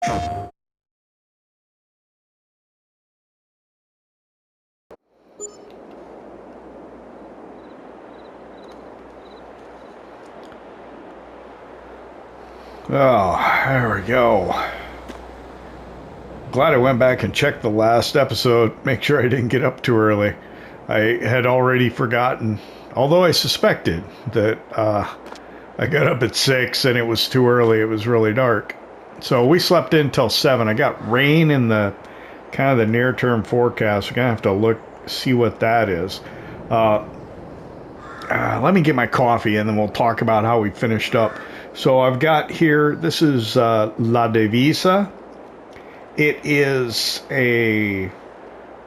Oh, there we go. Glad I went back and checked the last episode, make sure I didn't get up too early. I had already forgotten, although I suspected that I got up at 6 and it was too early. It was really dark. So we slept in till 7. I got rain in the kind of the near-term forecast. We're going to have to look, see what that is. Let me get my coffee and then we'll talk about how we finished up. So I've got here, this is La Divisa. It is a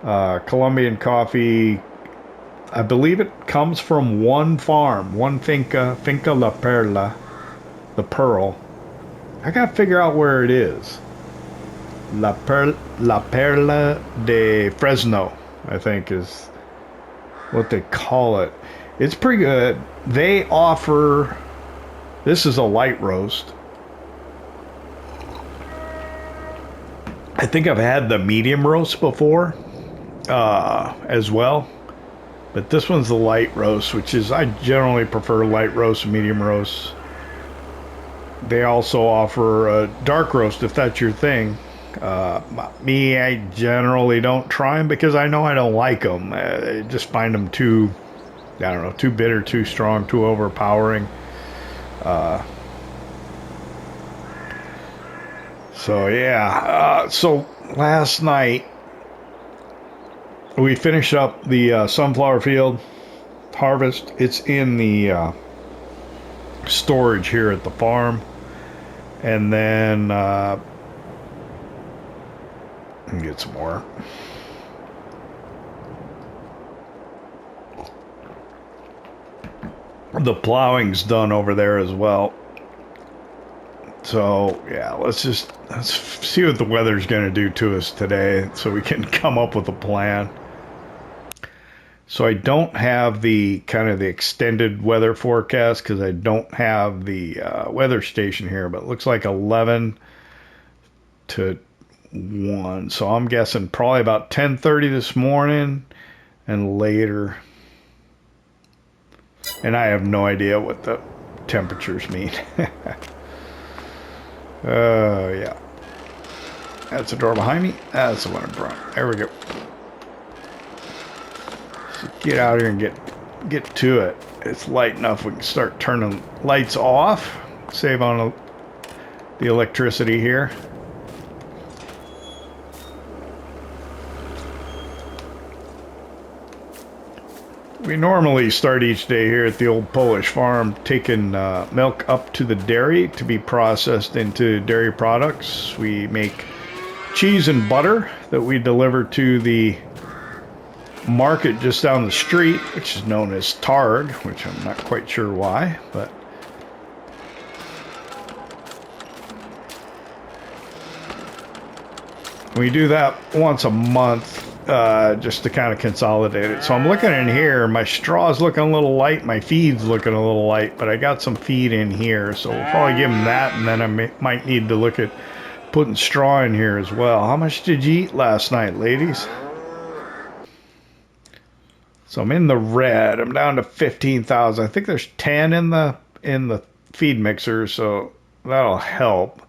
Colombian coffee. I believe it comes from one farm, one finca La Perla, the Pearl. I gotta figure out where it is. La Perla de Fresno, I think is what they call it. It's pretty good. They offer, this is a light roast. I think I've had the medium roast before as well. But this one's the light roast, which is, I generally prefer light roast and medium roast. They also offer a dark roast if that's your thing. Me, I generally don't try them because I know I don't like them. I just find them too, I don't know, too bitter, too strong, too overpowering. So yeah, so last night we finished up the sunflower field harvest. It's in the storage here at the farm, and then let me get some more. The plowing's done over there as well. So yeah, let's see what the weather's going to do to us today so we can come up with a plan. So I don't have the kind of the extended weather forecast because I don't have the weather station here, but it looks like 11 to 1. So I'm guessing probably about 10:30 this morning and later. And I have no idea what the temperatures mean. Yeah. That's the door behind me. That's the one in front. There we go. So get out here and get to it. It's light enough we can start turning lights off. Save on the electricity here. We normally start each day here at the old Polish farm taking milk up to the dairy to be processed into dairy products. We make cheese and butter that we deliver to the market just down the street, which is known as Targ, which I'm not quite sure why, but we do that once a month. Just to kind of consolidate it. So I'm looking in here, my straw's looking a little light, my feed's looking a little light, but I got some feed in here, so we'll probably give them that, and then I might need to look at putting straw in here as well. How much did you eat last night, ladies? So I'm in the red. I'm down to 15,000. I think there's 10 in the feed mixer, so that'll help.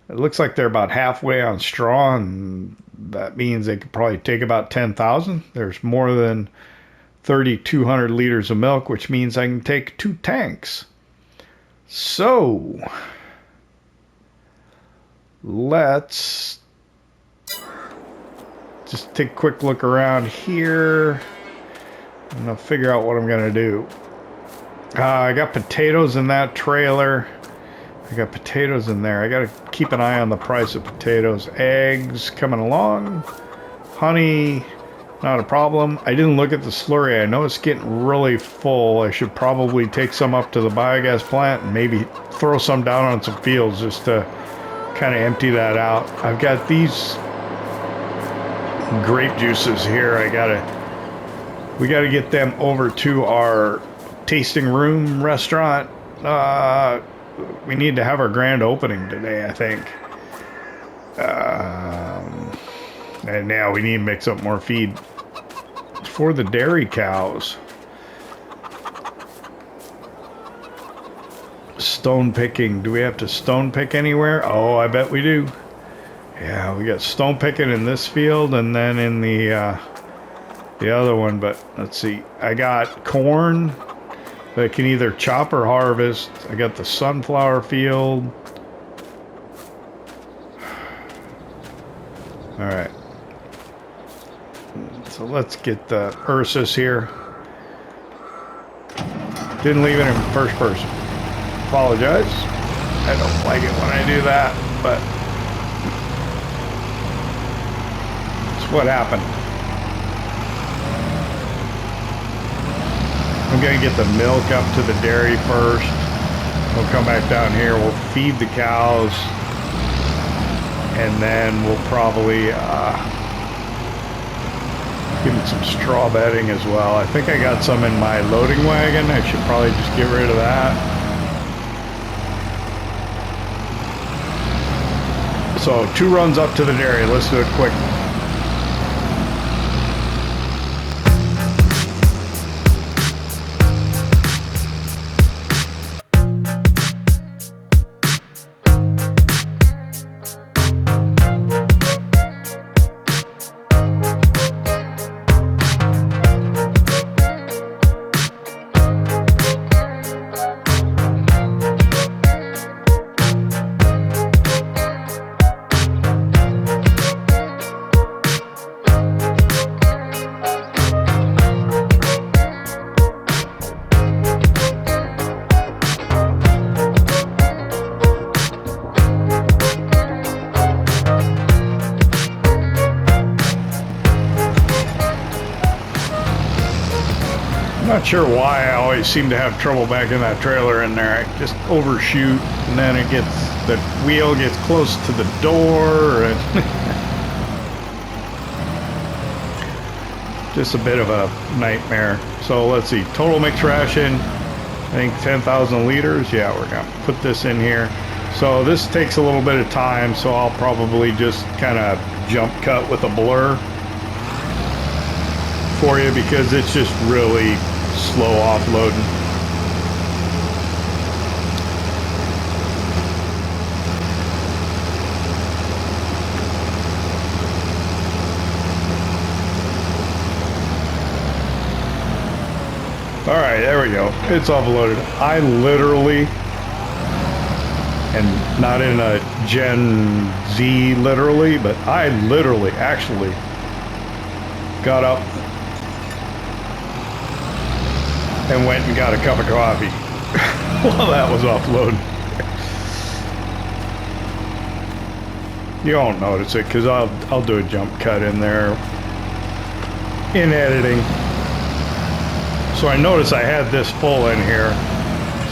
It looks like they're about halfway on straw, and that means they could probably take about 10,000. There's more than 3,200 liters of milk, which means I can take 2 tanks. So let's just take a quick look around here. I'm going to figure out what I'm going to do. I got potatoes in that trailer. I got potatoes in there. I got to keep an eye on the price of potatoes. Eggs coming along. Honey, not a problem. I didn't look at the slurry. I know it's getting really full. I should probably take some up to the biogas plant and maybe throw some down on some fields just to kind of empty that out. I've got these grape juices here. We got to get them over to our tasting room restaurant. We need to have our grand opening today, I think. And now we need to mix up more feed for the dairy cows. Stone picking. Do we have to stone pick anywhere? Oh, I bet we do. Yeah, we got stone picking in this field and then in the other one. But let's see. I got corn that I can either chop or harvest. I got the sunflower field. All right. So let's get the Ursus here. Didn't leave it in first person. Apologize. I don't like it when I do that, but it's what happened. I'm gonna get the milk up to the dairy first. We'll come back down here. We'll feed the cows, and then we'll probably give them some straw bedding as well. I think I got some in my loading wagon. I should probably just get rid of that. So 2 runs up to the dairy. Let's do it quick. Not sure why I always seem to have trouble back in that trailer in there. I just overshoot, and then it gets, the wheel gets close to the door, and just a bit of a nightmare. So let's see, total mixed ration, I think 10,000 liters. Yeah, we're gonna put this in here. So this takes a little bit of time, so I'll probably just kind of jump cut with a blur for you because it's just really slow offloading. All right, there we go. It's offloaded. I literally, and not in a Gen Z literally, but I literally actually got up and went and got a cup of coffee while that was offloading. You won't notice it because I'll do a jump cut in there in editing. So I noticed I had this full in here.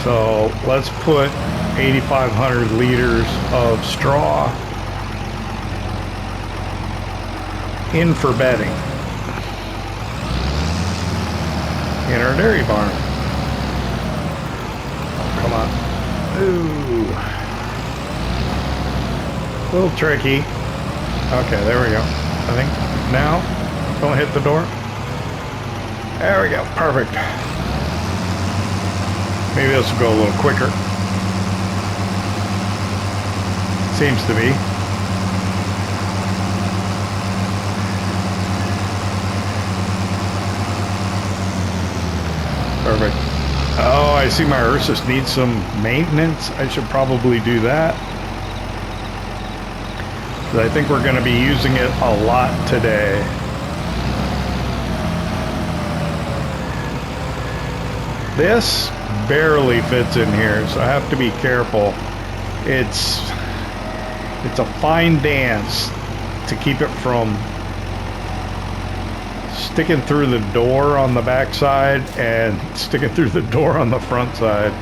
So let's put 8,500 liters of straw in for bedding in our dairy barn. Oh, come on. Ooh. A little tricky. Okay, there we go. I think now, don't hit the door. There we go, perfect. Maybe this will go a little quicker. Seems to be. Perfect. Oh, I see my Ursus needs some maintenance. I should probably do that. I think we're going to be using it a lot today. This barely fits in here, so I have to be careful. It's a fine dance to keep it from sticking through the door on the back side and sticking through the door on the front side.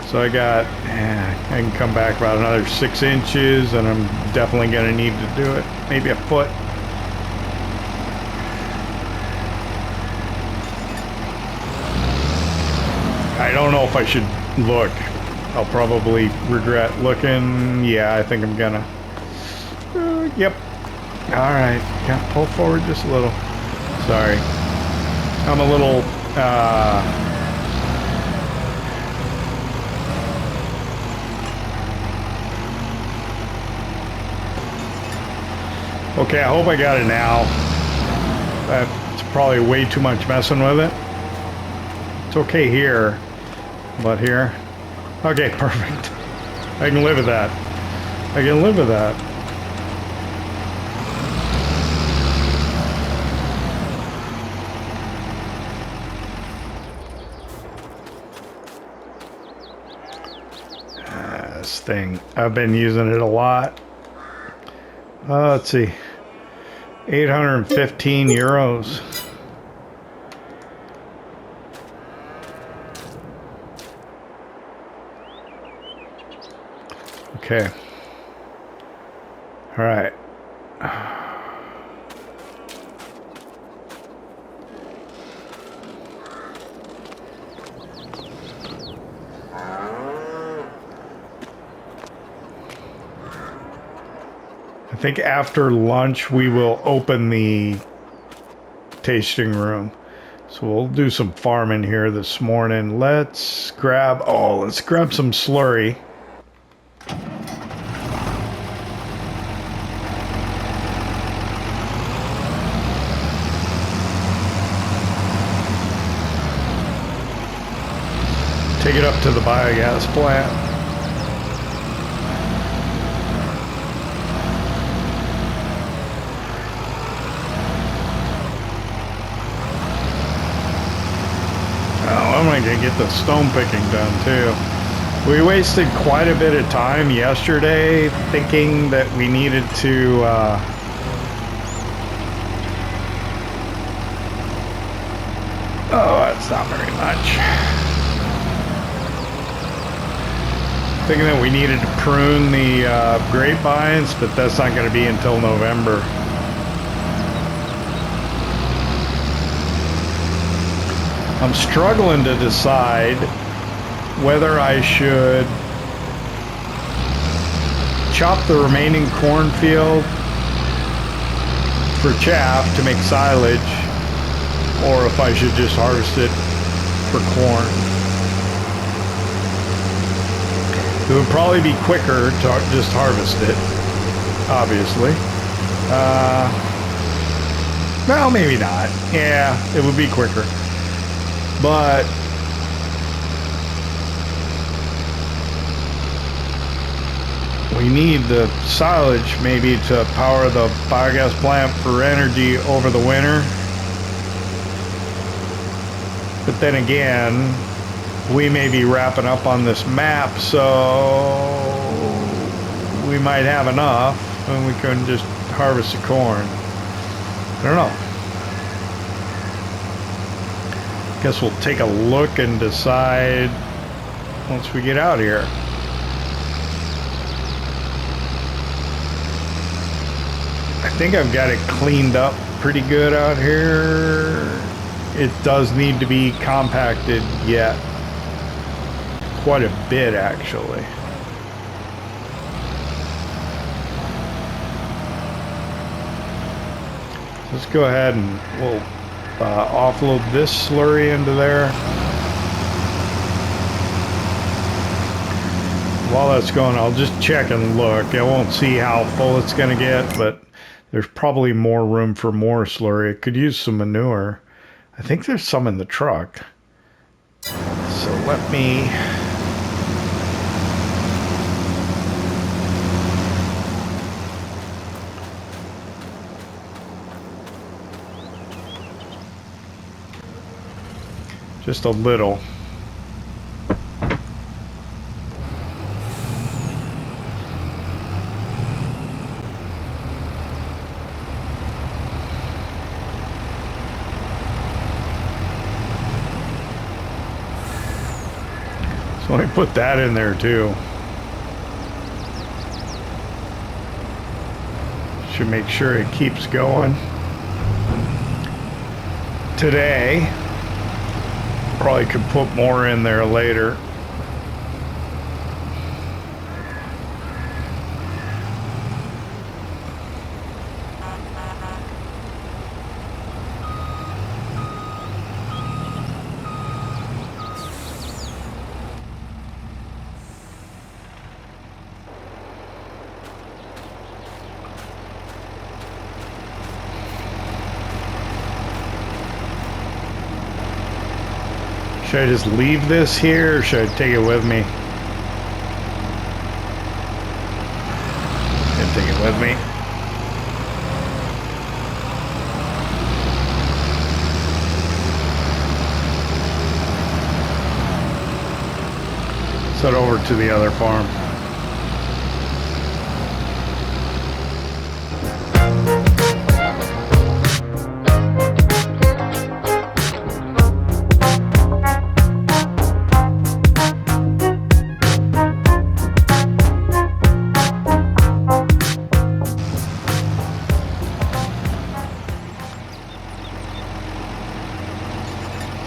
So I can come back about another 6 inches, and I'm definitely going to need to do it. Maybe a foot. I don't know if I should look. I'll probably regret looking. Yeah, I think I'm gonna. Yep. All right. Yeah, pull forward just a little. Sorry. I'm a little, okay, I hope I got it now. That's probably way too much messing with it. It's okay here, but here. Okay, perfect. I can live with that. I can live with that. This thing, I've been using it a lot. Let's see. 815 euros. Okay. All right. I think after lunch we will open the tasting room. So we'll do some farming here this morning. Let's grab some slurry. Take it up to the biogas plant. I'm gonna get the stone picking done too. We wasted quite a bit of time yesterday thinking that we needed to oh, that's not very much. Thinking that we needed to prune the grapevines, but that's not going to be until November. I'm struggling to decide whether I should chop the remaining cornfield for chaff to make silage, or if I should just harvest it for corn. It would probably be quicker to just harvest it, obviously. Well, maybe not. Yeah, it would be quicker. But we need the silage maybe to power the biogas plant for energy over the winter. But then again, we may be wrapping up on this map, so we might have enough and we can just harvest the corn. I don't know. Guess we'll take a look and decide once we get out here. I think I've got it cleaned up pretty good out here. It does need to be compacted yet. Quite a bit, actually. Let's go ahead and we'll offload this slurry into there. While that's going, I'll just check and look. I won't see how full it's going to get, but there's probably more room for more slurry. It could use some manure. I think there's some in the truck. So let me... just a little. So let me put that in there too. Should make sure it keeps going. Today, probably could put more in there later. Should I just leave this here or should I take it with me? I'll take it with me. Set over to the other farm.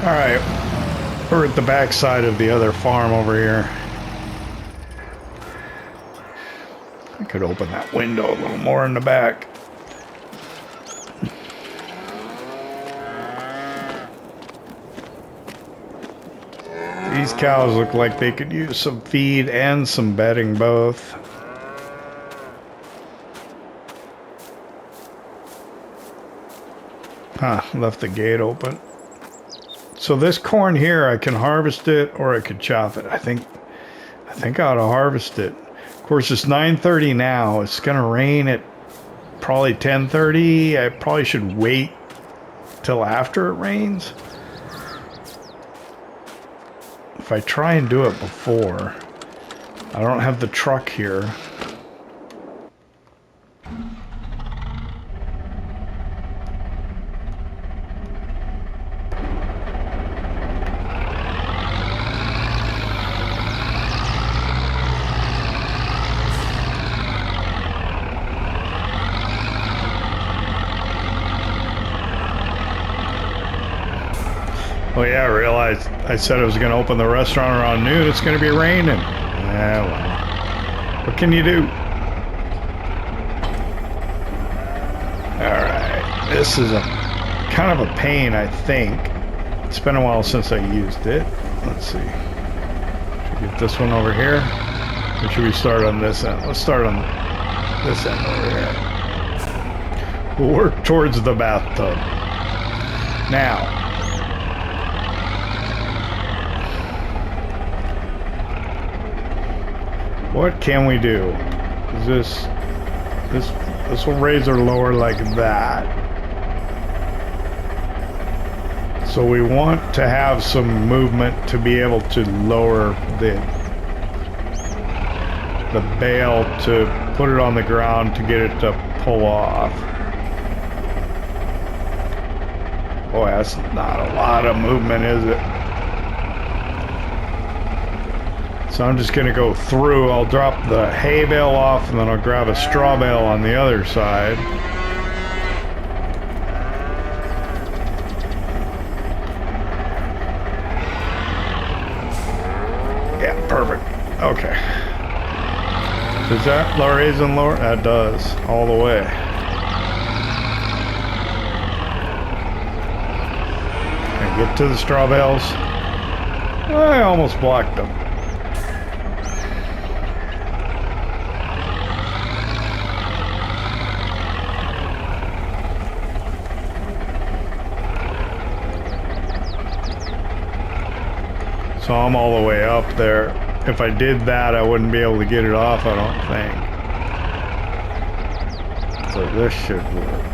Alright, we're at the back side of the other farm over here. I could open that window a little more in the back. These cows look like they could use some feed and some bedding both. Huh, left the gate open. So this corn here, I can harvest it or I could chop it. I think I ought to harvest it. Of course, it's 9:30 now. It's gonna rain at probably 10:30. I probably should wait till after it rains. If I try and do it before, I don't have the truck here. Oh yeah, I realized I said I was going to open the restaurant around noon. It's going to be raining. Yeah, well, what can you do? Alright, this is a kind of a pain, I think. It's been a while since I used it. Let's see. Should we get this one over here? Or should we start on this end? Let's start on this end over here. We'll work towards the bathtub. Now, what can we do? Is this will raise or lower like that. So we want to have some movement to be able to lower the bale to put it on the ground to get it to pull off. Boy, that's not a lot of movement, is it? So I'm just going to go through. I'll drop the hay bale off and then I'll grab a straw bale on the other side. Yeah, perfect. Okay. Does that raise and lower? That does, all the way. Can I get to the straw bales? I almost blocked them. So I'm all the way up there. If I did that, I wouldn't be able to get it off, I don't think. So this should work.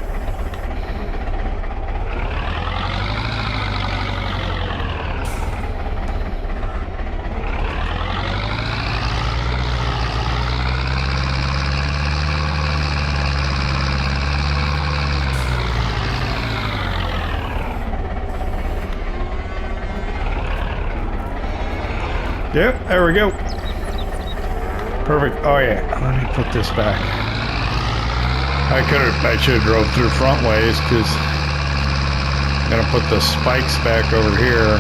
Yep, there we go. Perfect. Oh yeah, let me put this back. I should have drove through front ways because I'm gonna put the spikes back over here.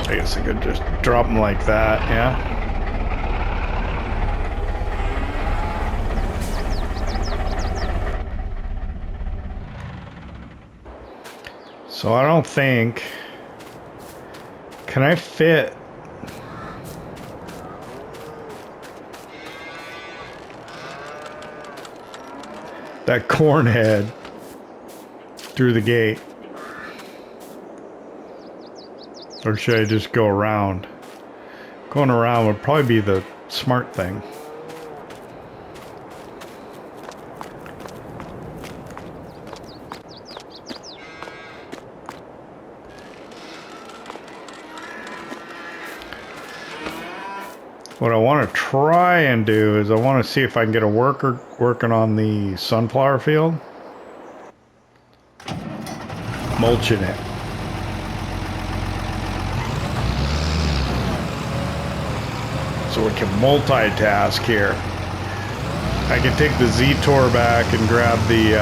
I guess I could just drop them like that, yeah. So I don't think... Can I fit... that corn head through the gate? Or should I just go around? Going around would probably be the smart thing. What I want to try and do is I want to see if I can get a worker working on the sunflower field. Mulching it. So we can multitask here. I can take the Z-Tor back and grab the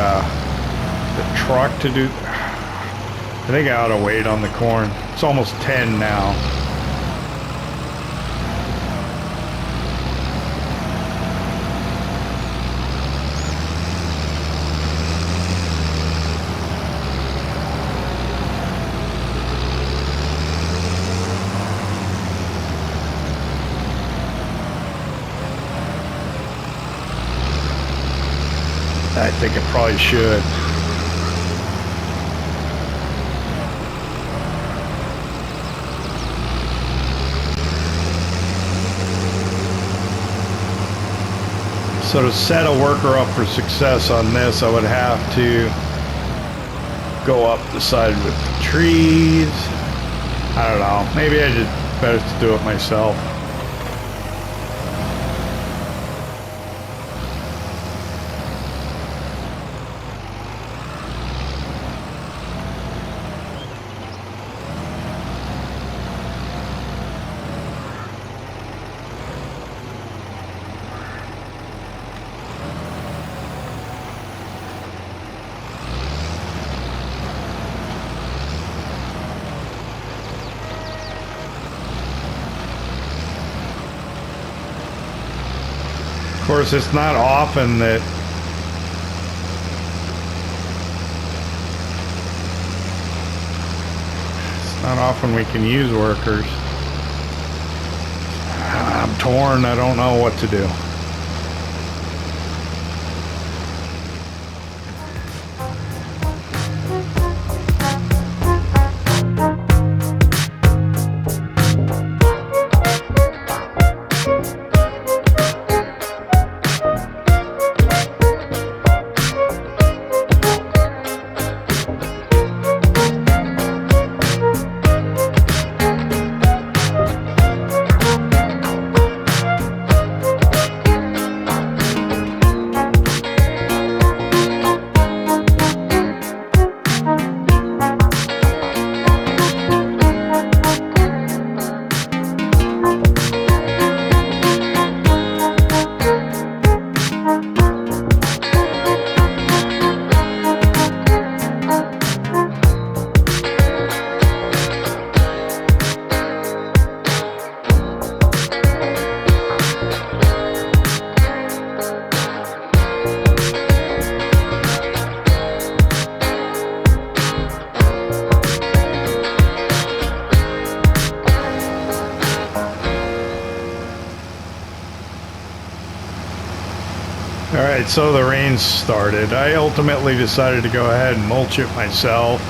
truck to do... I think I ought to wait on the corn. It's almost 10 now. I think it probably should. So to set a worker up for success on this, I would have to go up the side with the trees. I don't know. Maybe I just better to do it myself. Of course, it's not often that we can use workers. I'm torn. I don't know what to do. Alright, so the rain started. I ultimately decided to go ahead and mulch it myself.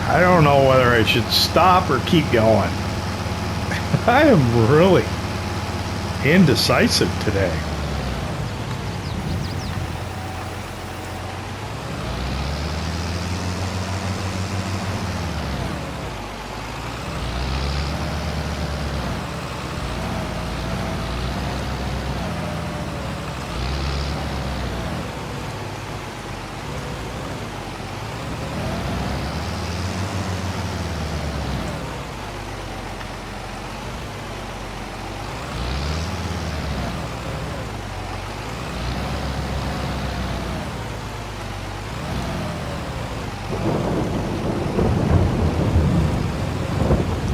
I don't know whether I should stop or keep going. I am really indecisive today.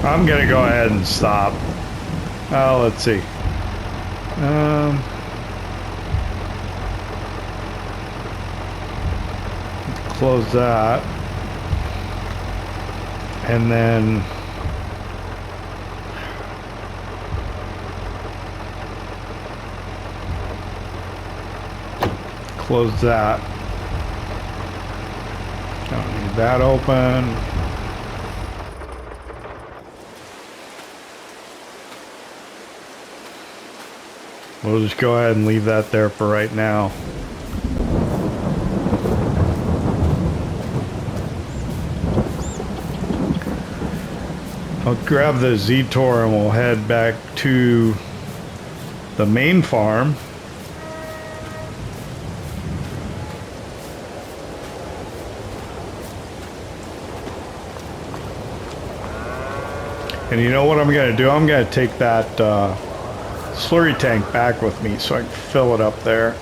I'm gonna go ahead and stop. Let's see. Close that. And then close that. Don't need that open. We'll just go ahead and leave that there for right now. I'll grab the Z-Tor and we'll head back to the main farm. And you know what I'm going to do? I'm going to take that slurry tank back with me so I can fill it up there.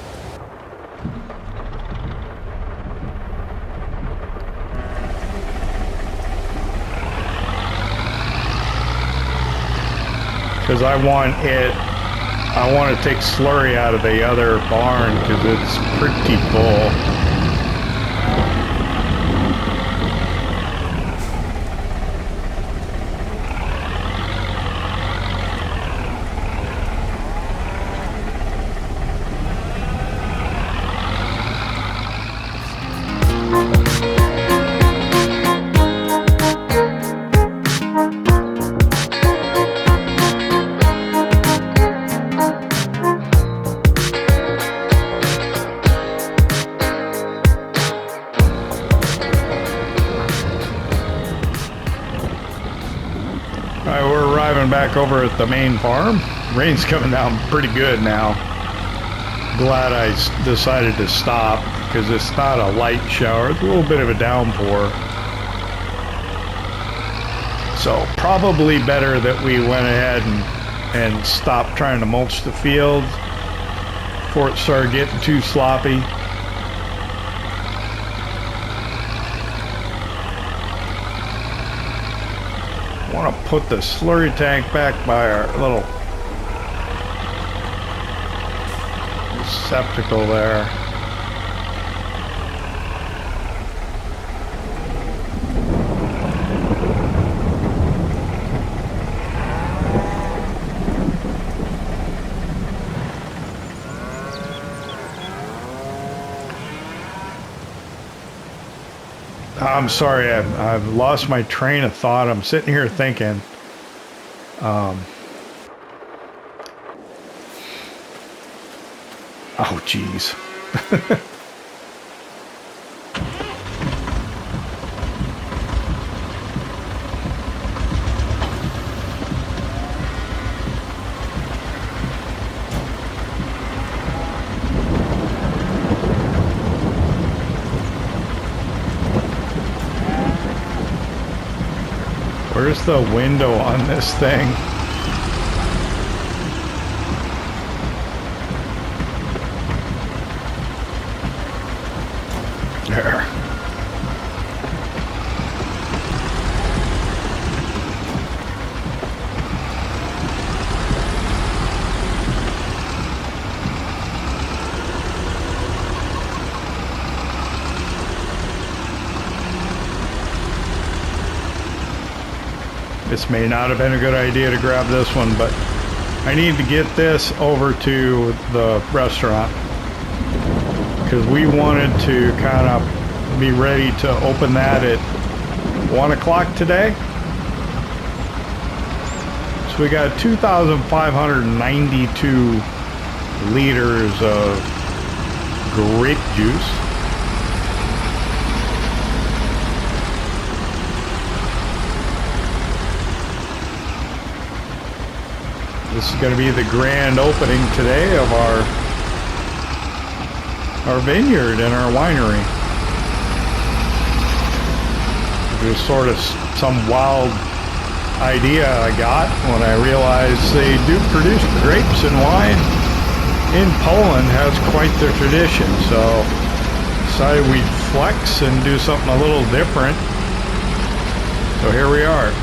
Because I want to take slurry out of the other barn because it's pretty full. Back over at the main farm. Rain's coming down pretty good now. Glad I decided to stop because it's not a light shower, it's a little bit of a downpour. So probably better that we went ahead and stopped trying to mulch the field before it started getting too sloppy. I want to put the slurry tank back by our little receptacle there. I'm sorry, I've lost my train of thought. I'm sitting here thinking, oh geez. Where's the window on this thing? There. This may not have been a good idea to grab this one, but I need to get this over to the restaurant because we wanted to kind of be ready to open that at 1 o'clock today. So we got 2,592 liters of grape juice. This is going to be the grand opening today of our vineyard and our winery. It was sort of some wild idea I got when I realized they do produce grapes and wine in Poland, has quite the tradition. So decided we'd flex and do something a little different. So here we are.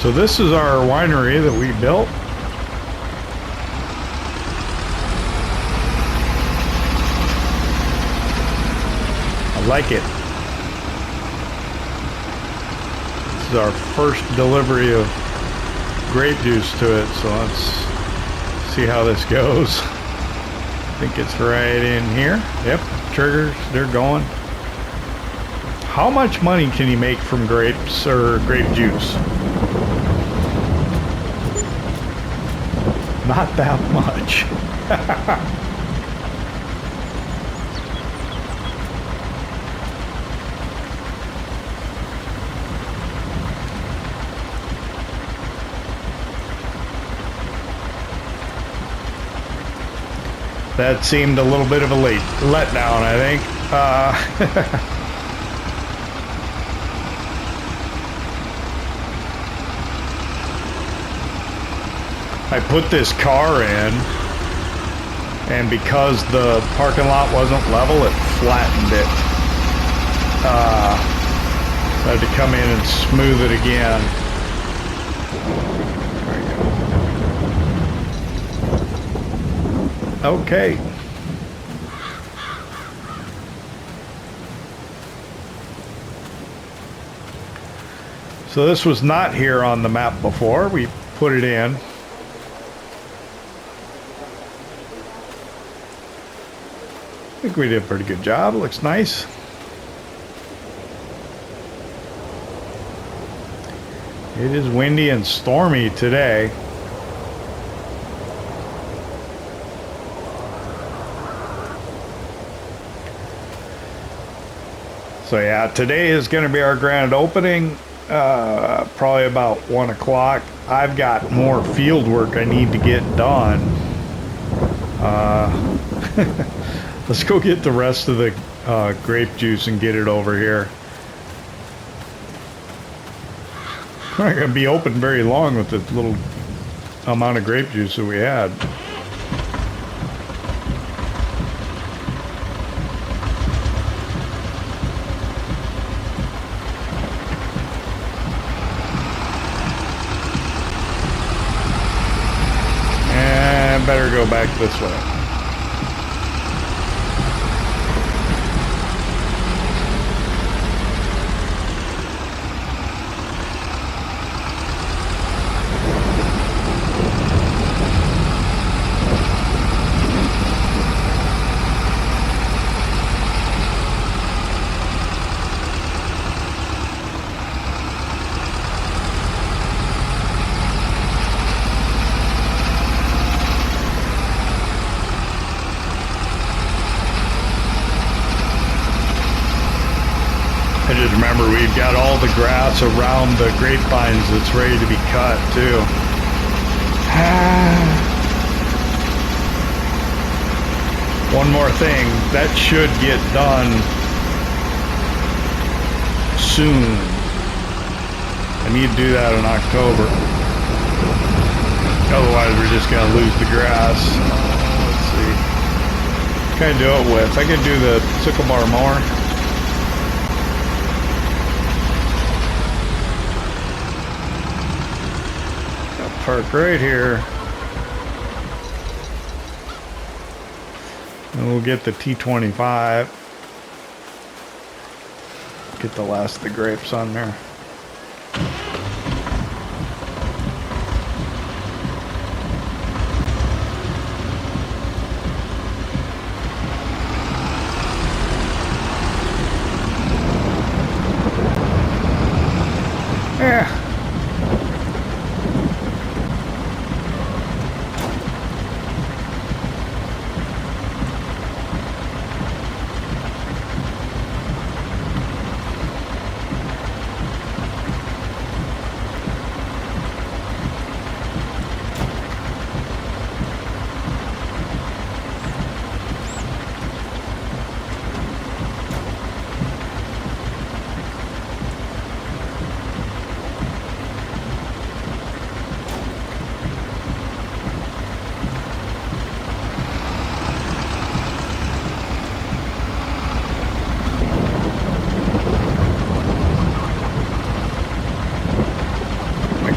So this is our winery that we built. A like it. This is our first delivery of grape juice to it, so let's see how this goes. I think it's right in here. Yep, triggers, they're going. How much money can you make from grapes or grape juice? Not that much. That seemed a little bit of a late letdown, I think. I put this car in, and because the parking lot wasn't level, it flattened it. I had to come in and smooth it again. There we go. Okay. So this was not here on the map before. We put it in. I think we did a pretty good job. It looks nice. It is windy and stormy today. So yeah, today is going to be our grand opening, probably about 1 o'clock. I've got more field work I need to get done. Let's go get the rest of the grape juice and get it over here. We're not going to be open very long with the little amount of grape juice that we had. And better go back this way. I just remember we've got all the grass around the grapevines that's ready to be cut too. One more thing, that should get done soon. I need to do that in October. Otherwise we're just gonna lose the grass. Let's see. What can I do it with? I can do the sickle bar mower. Park right here, and we'll get the T25, get the last of the grapes on there. Yeah.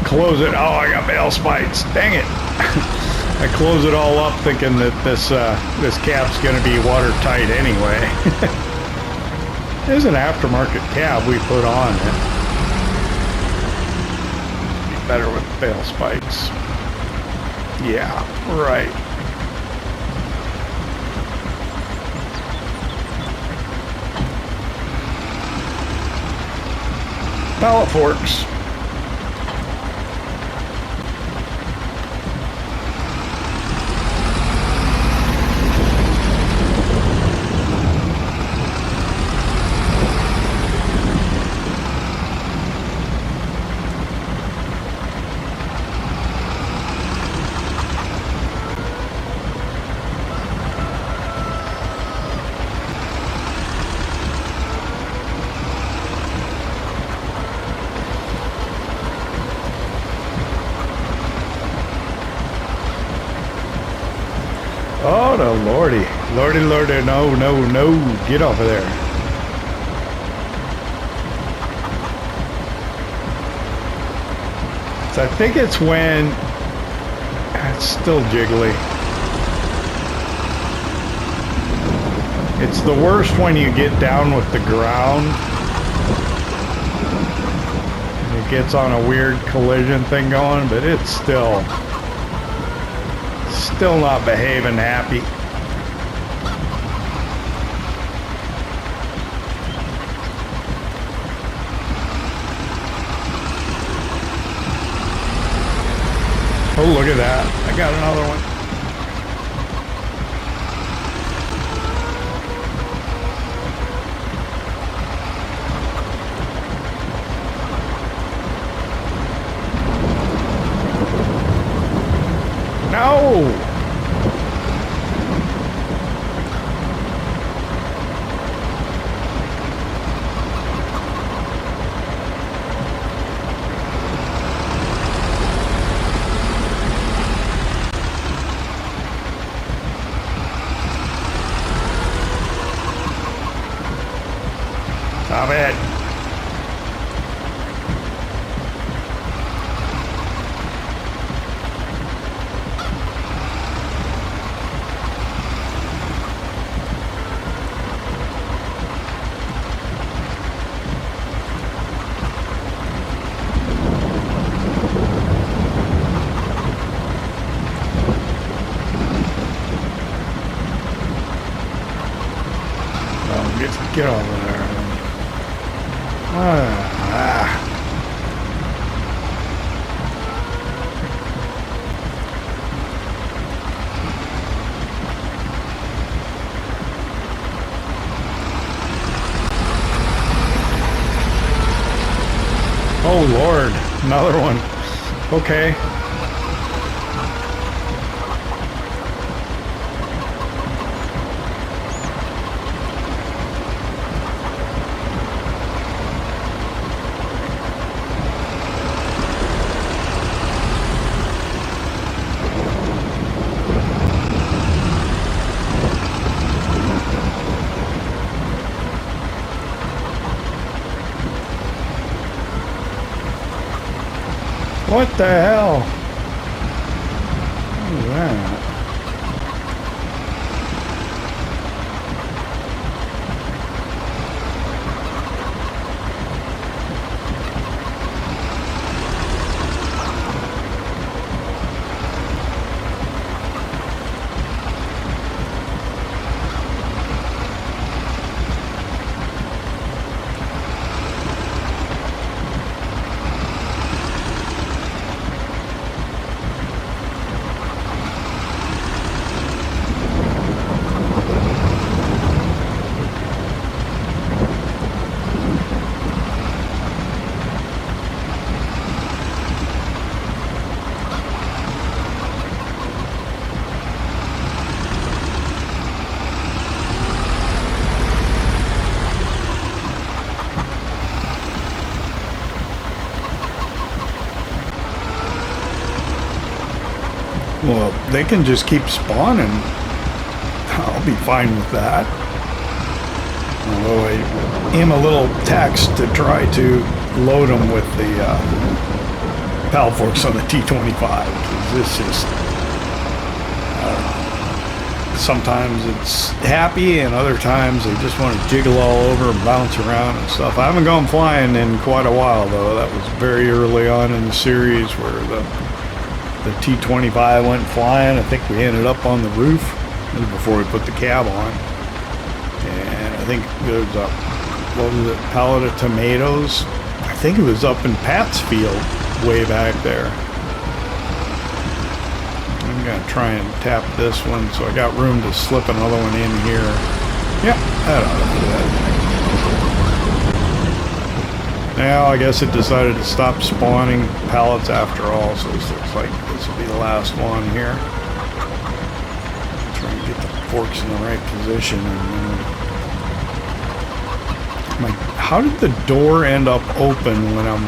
Close it. Oh, I got bale spikes. Dang it. I close it all up thinking that this cap's going to be watertight anyway. There's an aftermarket cab we put on it. Be better with fail spikes. Yeah, right. Pallet forks. Oh, no, lordy. Lordy, lordy, no, no, no. Get off of there. So I think it's when... It's still jiggly. It's the worst when you get down with the ground. It gets on a weird collision thing going, but it's still not behaving happy. Oh, look at that. I got another one. No! Stop it. Oh, get over there. Oh Lord, another one. Okay. What the hell? What is that? Well, they can just keep spawning. I'll be fine with that. Although I am a little taxed to try to load them with the PAL forks on the T25. This is, sometimes it's happy, and other times they just want to jiggle all over and bounce around and stuff. I haven't gone flying in quite a while, though. That was very early on in the series where the T-25 went flying. I think we ended up on the roof. This was before we put the cab on. And I think there's a, what was it, pallet of tomatoes. I think it was up in Pat's field way back there. I'm going to try and tap this one, so I got room to slip another one in here. Yep, that ought to do that. Now, I guess it decided to stop spawning pallets after all, so this looks like this will be the last one here. Try and get the forks in the right position. And how did the door end up open when I'm...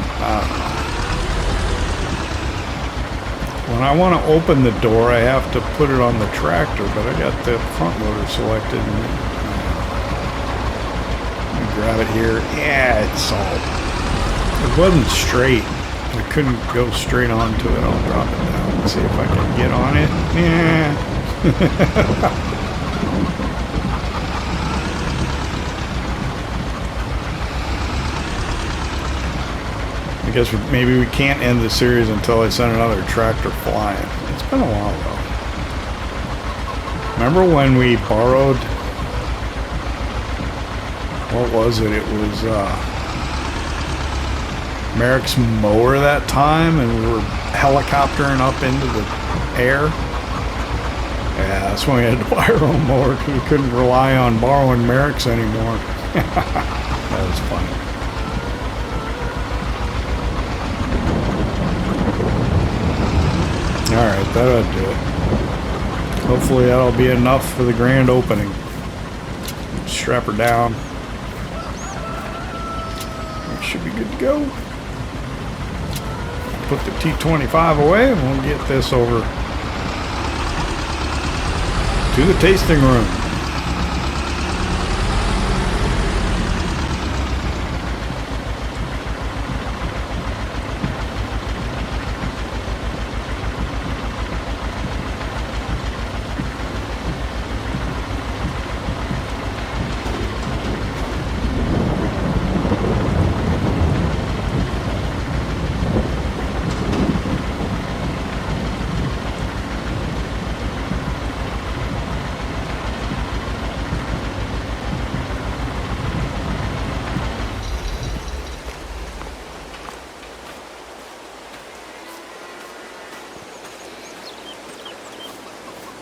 when I want to open the door, I have to put it on the tractor, but I got the front loader selected. And let me grab it here. Yeah, it's all... It wasn't straight. I couldn't go straight onto it. I'll drop it down and see if I can get on it. Yeah. I guess maybe we can't end the series until I send another tractor flying. It's been a while though. Remember when we borrowed... What was it? It was... Merrick's mower that time, and we were helicoptering up into the air. Yeah, that's when we had to buy our own mower because we couldn't rely on borrowing Merrick's anymore. That was funny. Alright, that ought to do it. Hopefully that'll be enough for the grand opening. Strap her down. Should be good to go. Put the T-25 away and we'll get this over to the tasting room.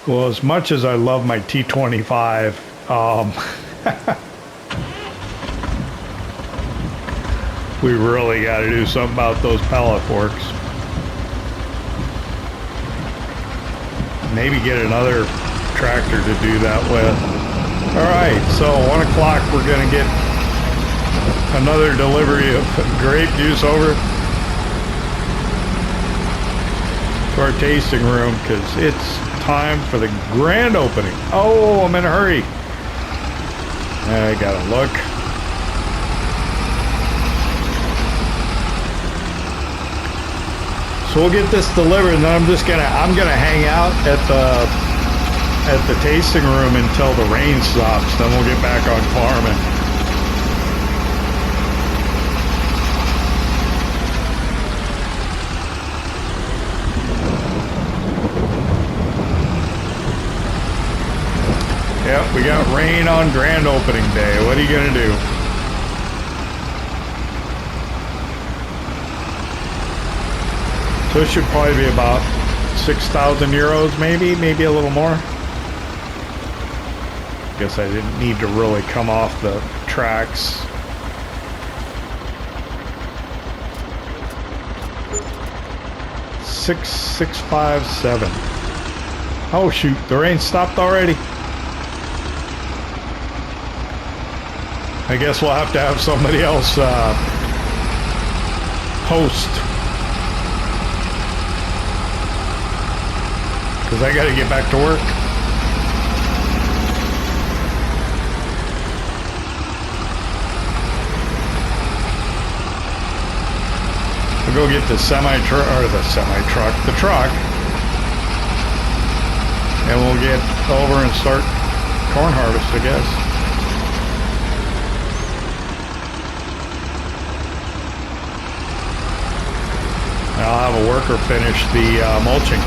Well, as much as I love my T-25, we really got to do something about those pallet forks. Maybe get another tractor to do that with. Alright, so 1 o'clock we're going to get another delivery of grape juice over to our tasting room because it's time for the grand opening. Oh, I'm in a hurry. I gotta look. So we'll get this delivered, and then I'm gonna hang out at the tasting room until the rain stops. Then we'll get back on farming. Yep, we got rain on grand opening day. What are you gonna do? So it should probably be about 6,000 euros, maybe a little more. Guess I didn't need to really come off the tracks. Six, 5, 7. Oh shoot, the rain stopped already. I guess we'll have to have somebody else host. Because I got to get back to work. We'll go get the the truck. and we'll get over and start corn harvest, I guess. I'll have a worker finish the mulching.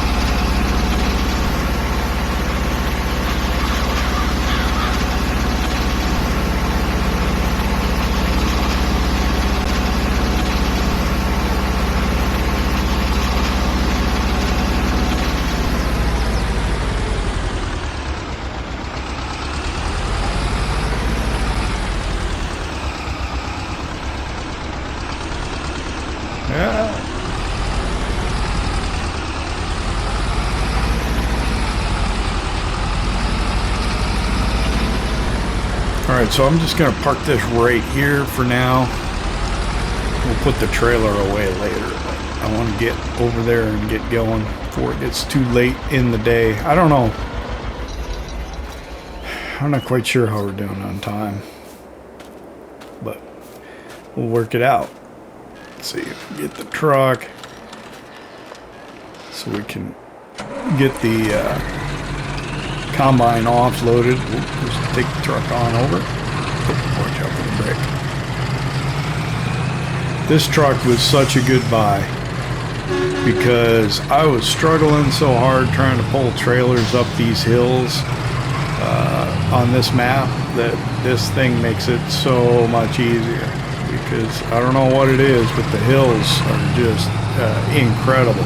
Alright, so I'm just going to park this right here for now. We'll put the trailer away later. But I want to get over there and get going before it gets too late in the day. I don't know. I'm not quite sure how we're doing on time. But we'll work it out. Let's see if we get the truck so we can get the combine offloaded. We'll just take the truck on over. Watch out for the brake. This truck was such a good buy because I was struggling so hard trying to pull trailers up these hills on this map that this thing makes it so much easier, because I don't know what it is, but the hills are just incredible.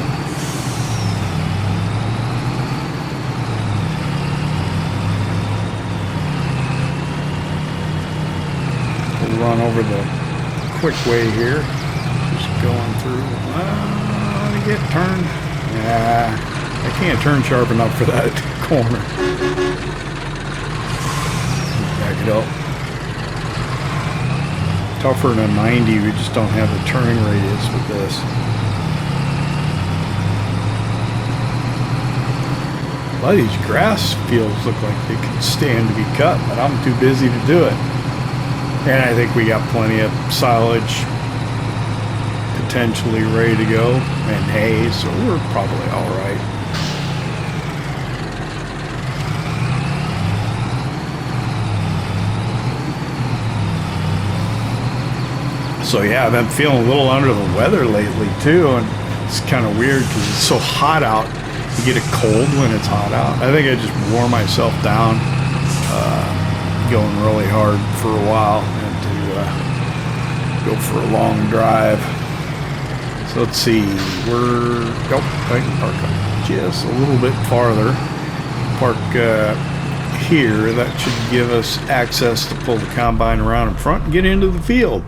Run over the quick way here, just going through. To get turned. Yeah, I can't turn sharp enough for that corner. Back it up. Tougher than a 90, we just don't have the turning radius with this. A lot of these grass fields look like they could stand to be cut, but I'm too busy to do it. And I think we got plenty of silage potentially ready to go, and hay, so we're probably all right. So yeah, I've been feeling a little under the weather lately too, and it's kind of weird because it's so hot out. You get a cold when it's hot out. I think I just wore myself down going really hard for a while, and to go for a long drive. So let's see, I can park up just a little bit farther. Park here. That should give us access to pull the combine around in front and get into the field.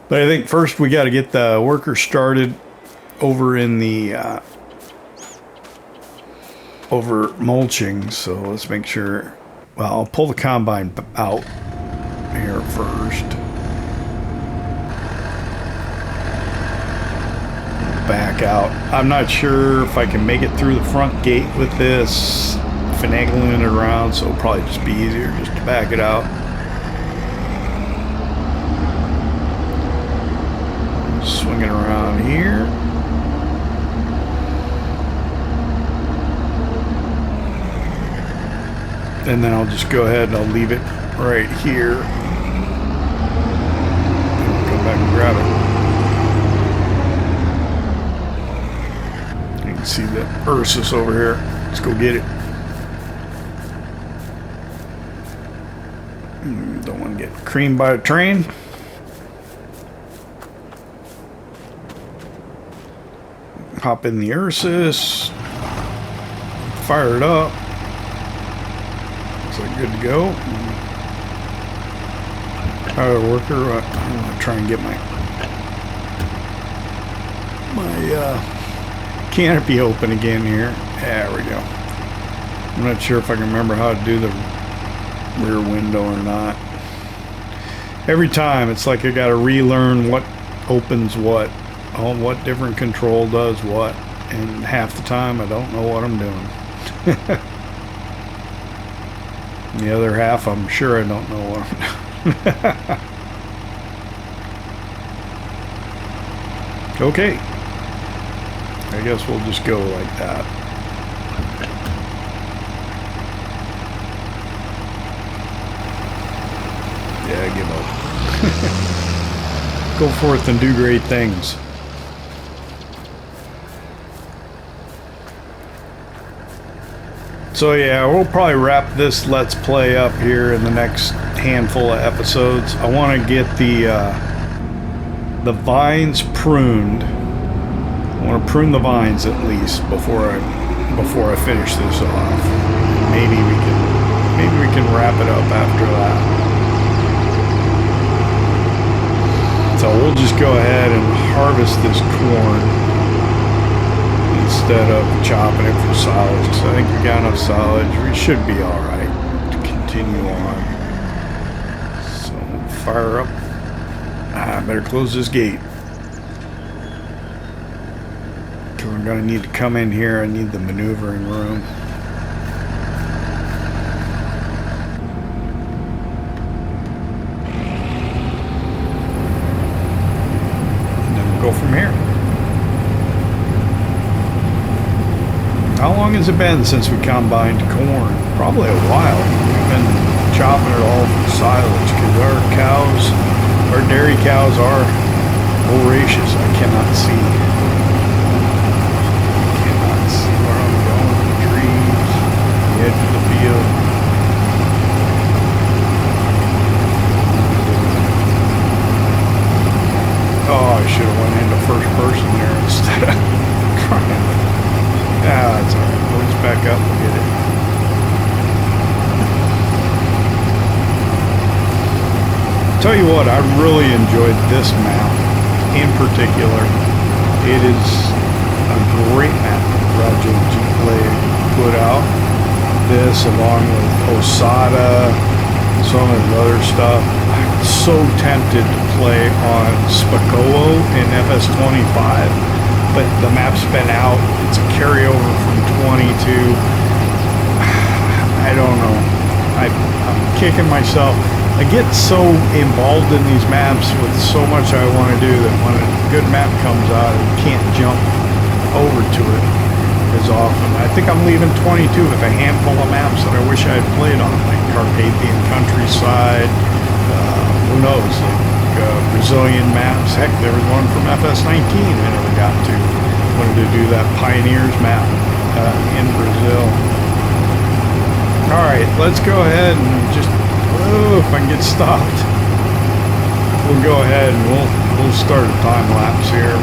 But I think first we got to get the worker started over in the over mulching. So let's make sure. Well, I'll pull the combine out here first. Back out. I'm not sure if I can make it through the front gate with this, finagling it around, so it'll probably just be easier just to back it out. Swing it around here. And then I'll just go ahead and I'll leave it right here. And come back and grab it. You can see the Ursus over here. Let's go get it. Don't want to get creamed by a train. Hop in the Ursus. Fire it up. Looks like good to go. Power worker. I'm going to try and get my canopy open again here. There we go. I'm not sure if I can remember how to do the rear window or not. Every time it's like I got to relearn what opens what, what different control does what, and half the time I don't know what I'm doing. The other half I'm sure I don't know what I'm doing. Okay. I guess we'll just go like that. Yeah, give up. Go forth and do great things. So yeah, we'll probably wrap this Let's Play up here in the next handful of episodes. I want to get the vines pruned. I want to prune the vines at least before I finish this off. Maybe we can wrap it up after that. So we'll just go ahead and harvest this corn instead of chopping it for silage. So I think we got enough silage. We should be all right to continue on. So we'll fire up. I better close this gate. We're going to need to come in here. I need the maneuvering room. And then we'll go from here. How long has it been since we combined corn? Probably a while. We've been chopping it all for silage because our cows, our dairy cows are voracious. I cannot see. Where I'm going, the trees, the edge of the field. Oh, I should have went into first person there instead of trying to. Ah, it's alright. We'll just back up and get it. Tell you what, I really enjoyed this map in particular. It is a great map Rajot GPLAY put out. This along with Osada, some of the other stuff. I'm so tempted to play on Spakowo in FS25, but the map's been out. It's a carryover from 22. I don't know. I'm kicking myself. I get so involved in these maps with so much I want to do that when a good map comes out, I can't jump over to it as often. I think I'm leaving 22 with a handful of maps that I wish I had played on, like Carpathian Countryside, who knows, like Brazilian maps. Heck, there was one from FS19 I never got to. Wanted to do that Pioneers map in Brazil. Alright, let's go ahead and just, if I can get stopped, we'll go ahead and we'll start a time lapse here.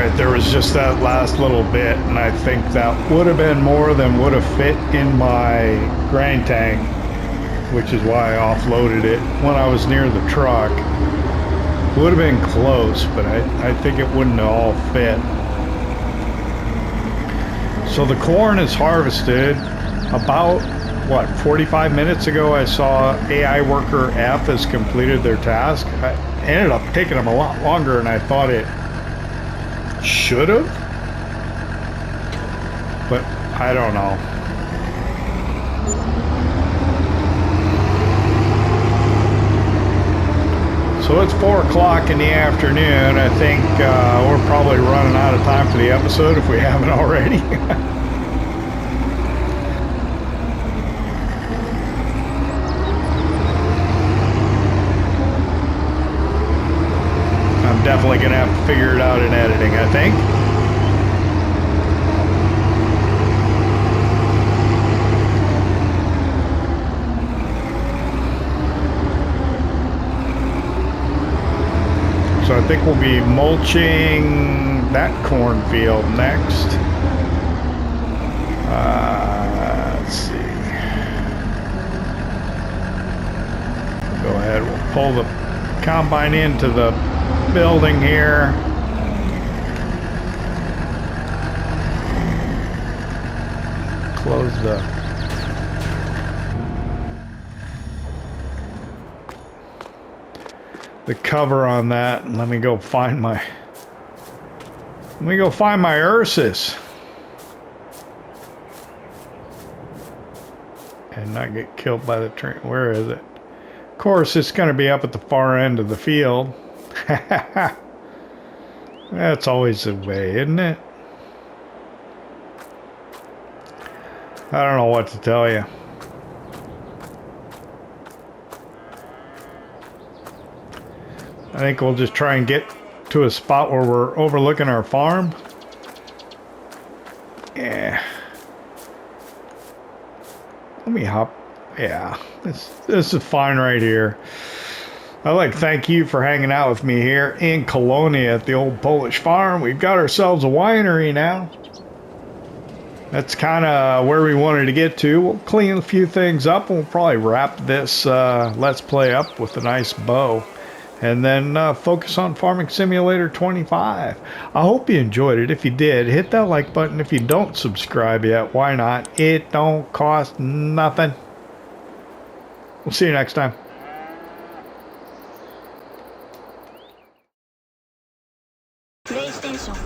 Alright, there was just that last little bit, and I think that would have been more than would have fit in my grain tank, which is why I offloaded it when I was near the truck. Would have been close, but I think it wouldn't have all fit. So the corn is harvested. About, what, 45 minutes ago I saw AI Worker F has completed their task. It ended up taking them a lot longer than I thought it should have. But I don't know. So it's 4 o'clock in the afternoon. I think we're probably running out of time for the episode if we haven't already. I'm definitely going to have to figure it out in editing, I think. So I think we'll be mulching that cornfield next. Let's see. Go ahead, we'll pull the combine into the building here. Close the cover on that, and let me go find my Ursus and not get killed by the train. Where is it? Of course, it's going to be up at the far end of the field. That's always the way, isn't it? I don't know what to tell you. I think we'll just try and get to a spot where we're overlooking our farm. Yeah. Let me hop. Yeah, this is fine right here. I'd like to thank you for hanging out with me here in Kolonia at the old Polish farm. We've got ourselves a winery now. That's kind of where we wanted to get to. We'll clean a few things up, and we'll probably wrap this Let's Play up with a nice bow. And then focus on Farming Simulator 25. I hope you enjoyed it. If you did, hit that like button. If you don't subscribe yet, why not? It don't cost nothing. We'll see you next time. PlayStation